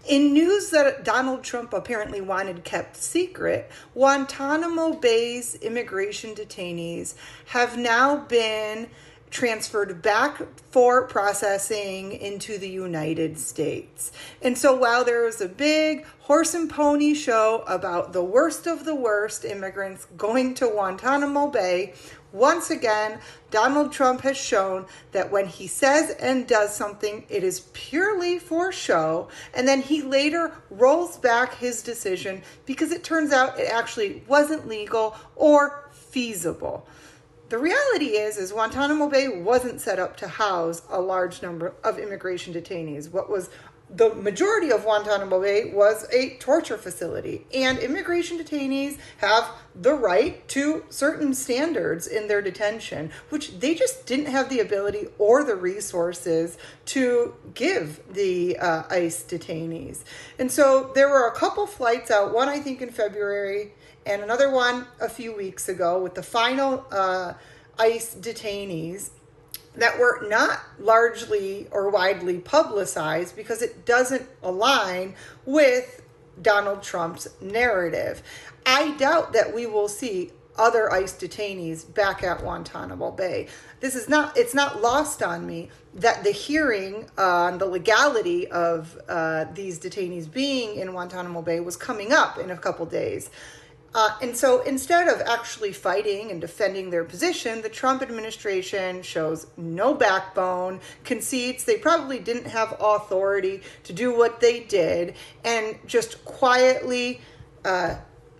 In news that Donald Trump apparently wanted kept secret, Guantanamo Bay's immigration detainees have now been transferred back for processing into the United States. And so while there was a big horse and pony show about the worst of the worst immigrants going to Guantanamo Bay, once again, Donald Trump has shown that when he says and does something, it is purely for show, and then he later rolls back his decision because it turns out it actually wasn't legal or feasible. The reality is Guantanamo Bay wasn't set up to house a large number of immigration detainees. The majority of Guantanamo Bay was a torture facility, and immigration detainees have the right to certain standards in their detention, which they just didn't have the ability or the resources to give the ICE detainees. And so there were a couple flights out, one I think in February and another one a few weeks ago with the final ICE detainees that were not largely or widely publicized because it doesn't align with Donald Trump's narrative. I doubt that we will see other ICE detainees back at Guantanamo Bay. It's not lost on me that the hearing on the legality of these detainees being in Guantanamo Bay was coming up in a couple days. And so instead of actually fighting and defending their position, the Trump administration shows no backbone, concedes they probably didn't have authority to do what they did, and just quietly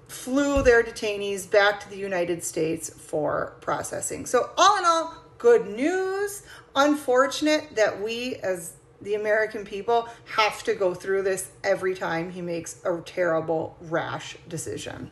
flew their detainees back to the United States for processing. So all in all, good news. Unfortunate that we as the American people have to go through this every time he makes a terrible, rash decision.